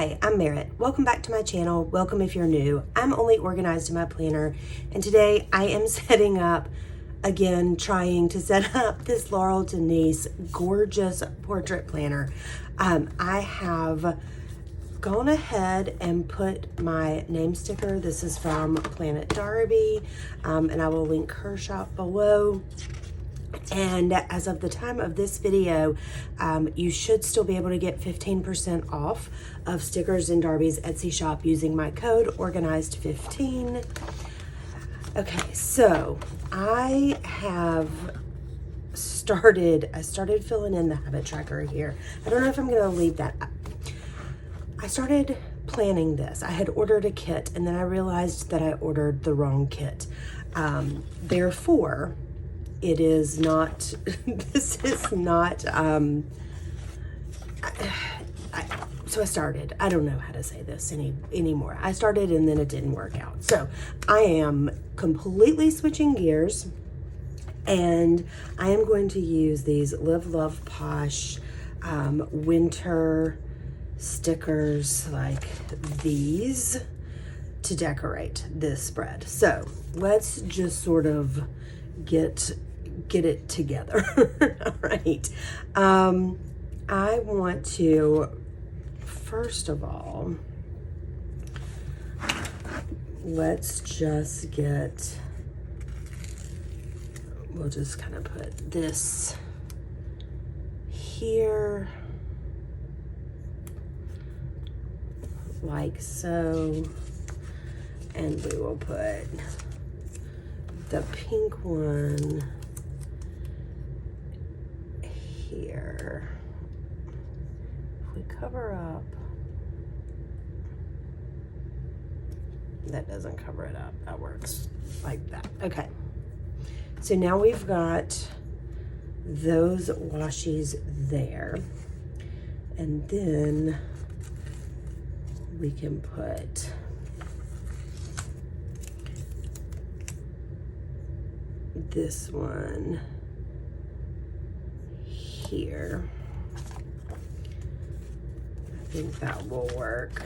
Hi, I'm Merritt. Welcome back to my channel. Welcome if you're new. I'm only organized in my planner, and today I am setting up, again, trying to set up this Laurel Denise gorgeous portrait planner. I have gone ahead and put my name sticker. This is from Planet Darby, and I will link her shop below. And as of the time of this video, you should still be able to get 15% off of stickers in Darby's Etsy shop using my code organized15. Okay, so I started filling in the habit tracker here. I don't know if I'm gonna leave that up. I started planning this. I had ordered a kit and then I realized that I ordered the wrong kit. Therefore, it is not, this is not, so I started, I don't know how to say this anymore. I started and then it didn't work out. So I am completely switching gears and I am going to use these Live Love Posh winter stickers like these to decorate this spread. So let's just sort of get it together. All right. I want to, first of all, let's just get, we'll just kind of put this here like so, and we will put the pink one here. If we cover up, that doesn't cover it up, that works like that. Okay, so now we've got those washies there, and then we can put this one here. I think that will work.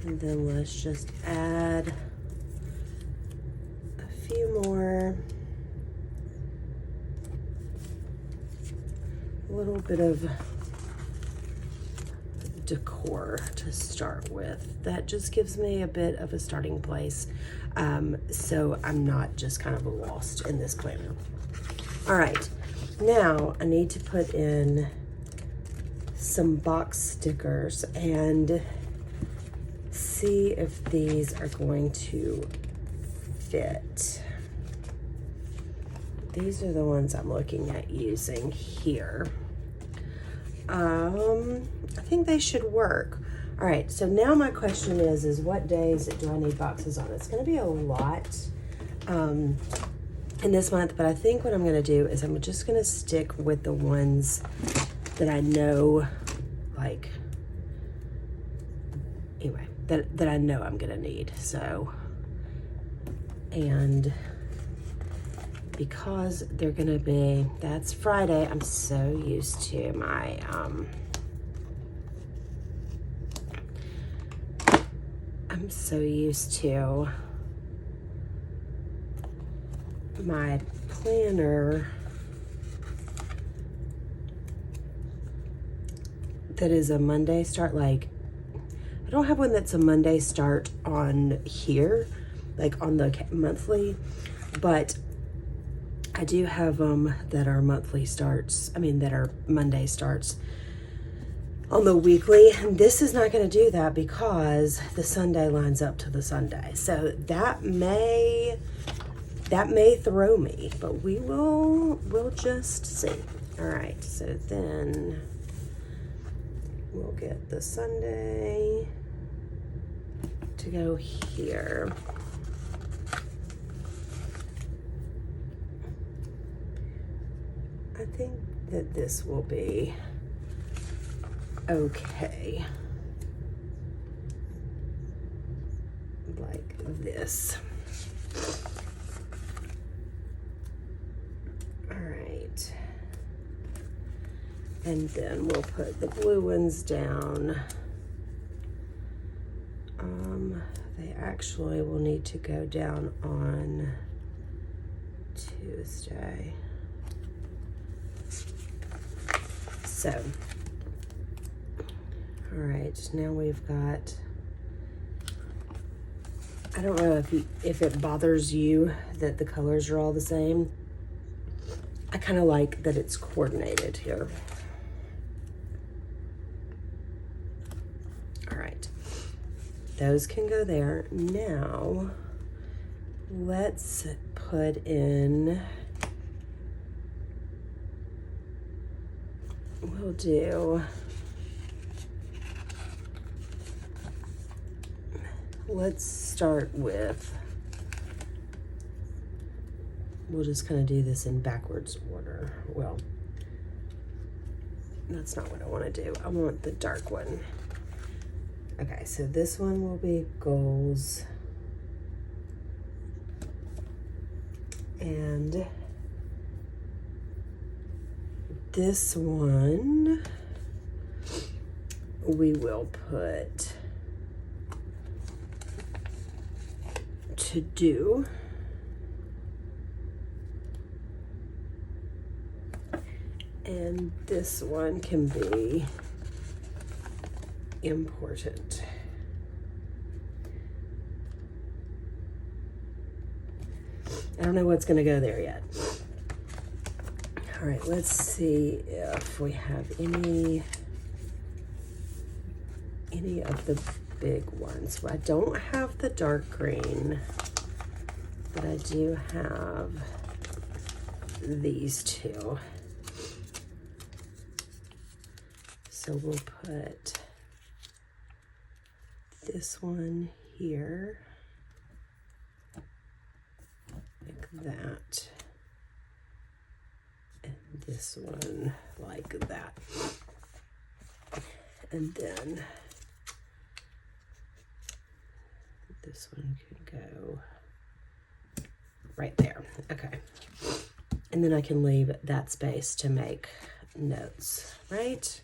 And then let's just add a few more. A little bit of decor to start with. That just gives me a bit of a starting place, so I'm not just kind of lost in this planner. All right, now I need to put in some box stickers and see if these are going to fit. These are the ones I'm looking at using here. I think they should work. All right, so now my question is what days do I need boxes on? It's gonna be a lot in this month, but I think what I'm gonna do is I'm just gonna stick with the ones that I know, like, anyway, that I know I'm gonna need. So, and because they're gonna be, that's Friday, I'm so used to my, I'm so used to my planner that is a Monday start. Like, I don't have one that's a Monday start on here, like on the monthly, but I do have them that are monthly starts, that are Monday starts on the weekly. And this is not going to do that because the Sunday lines up to the Sunday. So that may throw me, but we'll just see. All right, so then we'll get the Sunday to go here. I think that this will be okay. Like this. All right. And then we'll put the blue ones down They actually will need to go down on Tuesday. So, all right, now we've got, I don't know if it bothers you that the colors are all the same. I kind of like that it's coordinated here. All right, those can go there. Now, let's put in, we'll do, let's start with, we'll just kind of do this in backwards order. Well, that's not what I want to do. I want the dark one. Okay, so this one will be goals. And this one we will put to do. And this one can be important. I don't know what's going to go there yet. All right, let's see if we have any of the big ones. Well, I don't have the dark green, but I do have these two. So we'll put this one here, like that, and this one like that. And then this one can go right there. Okay. And then I can leave that space to make notes, right?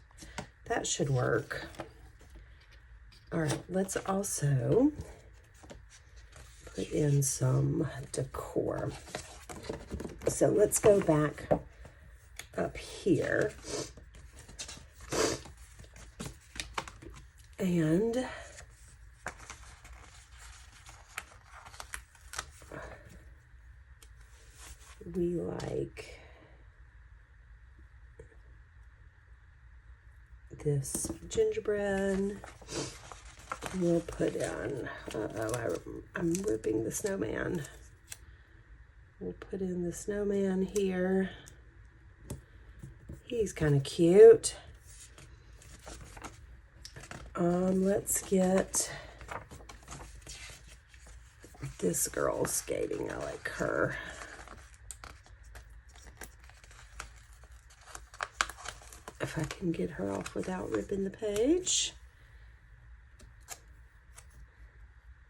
That should work. All right, let's also put in some decor. So let's go back up here. And we like this gingerbread. We'll put in, I'm ripping the snowman. We'll put in the snowman here. He's kind of cute. Let's get this girl skating. I like her. If I can get her off without ripping the page.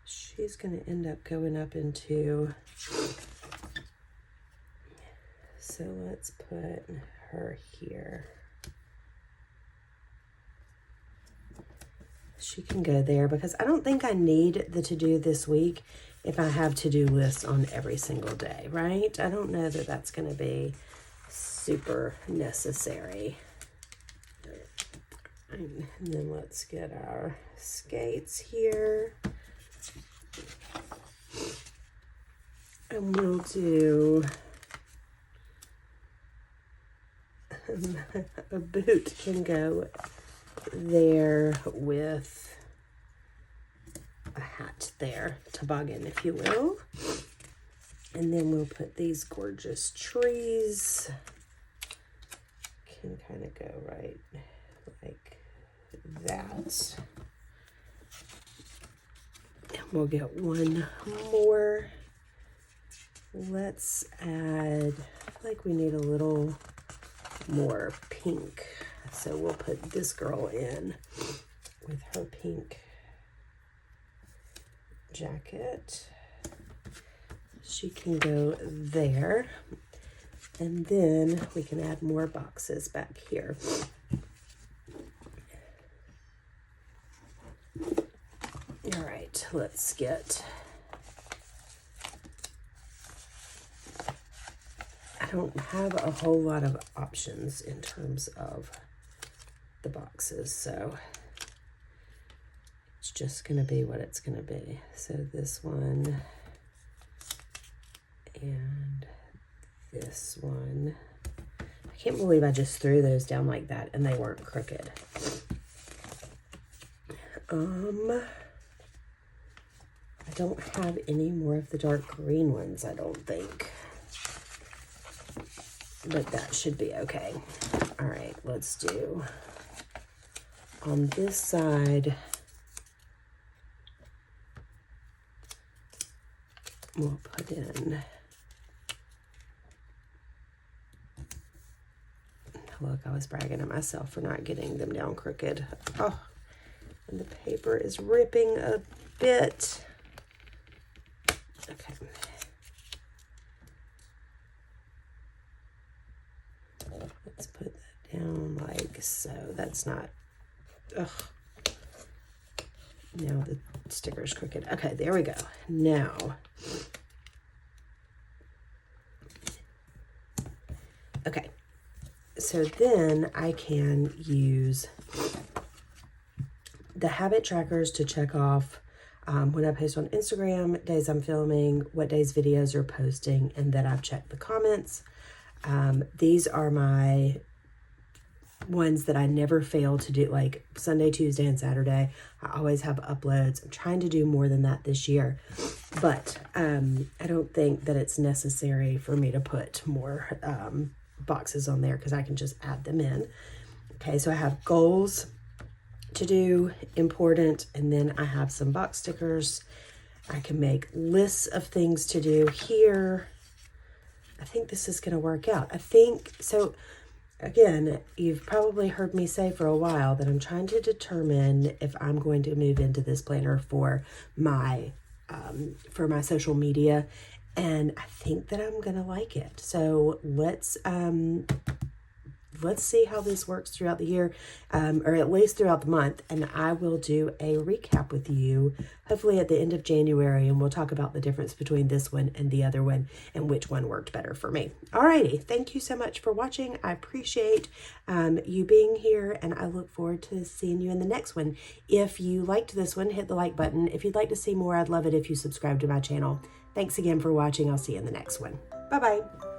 She's going to end up going up into, so let's put her here. She can go there because I don't think I need the to-do this week if I have to-do lists on every single day, right? I don't know that that's going to be super necessary. And then let's get our skates here. And we'll do a boot can go there with a hat there, toboggan, if you will. And then we'll put these gorgeous trees. Can kind of go right like that. And we'll get one more. Let's add, I feel like we need a little more pink. So we'll put this girl in with her pink jacket. She can go there. And then we can add more boxes back here. All right. right, let's get, I don't have a whole lot of options in terms of the boxes, so it's just going to be what it's going to be. So this one and this one. I can't believe I just threw those down like that and they weren't crooked. I don't have any more of the dark green ones, I don't think. But that should be okay. All right, let's do, on this side, we'll put in, look, I was bragging at myself for not getting them down crooked. Oh, and the paper is ripping a bit. Okay. Let's put that down like so. That's not, ugh. Now the sticker's crooked. Okay, there we go. Now, okay. So then I can use the habit trackers to check off when I post on Instagram, days I'm filming, what days videos are posting, and that I've checked the comments. These are my ones that I never fail to do, like Sunday, Tuesday, and Saturday. I always have uploads. I'm trying to do more than that this year, but I don't think that it's necessary for me to put more boxes on there because I can just add them in. Okay, so I have goals to do, important, and then I have some box stickers. I can make lists of things to do here. I think this is going to work out. I think, so again, you've probably heard me say for a while that I'm trying to determine if I'm going to move into this planner for my social media, and I think that I'm going to like it. So let's see how this works throughout the year, or at least throughout the month, and I will do a recap with you hopefully at the end of January, and we'll talk about the difference between this one and the other one and which one worked better for me. Alrighty, thank you so much for watching. I appreciate you being here, and I look forward to seeing you in the next one. If you liked this one, hit the like button. If you'd like to see more, I'd love it if you subscribe to my channel. Thanks again for watching. I'll see you in the next one. Bye-bye.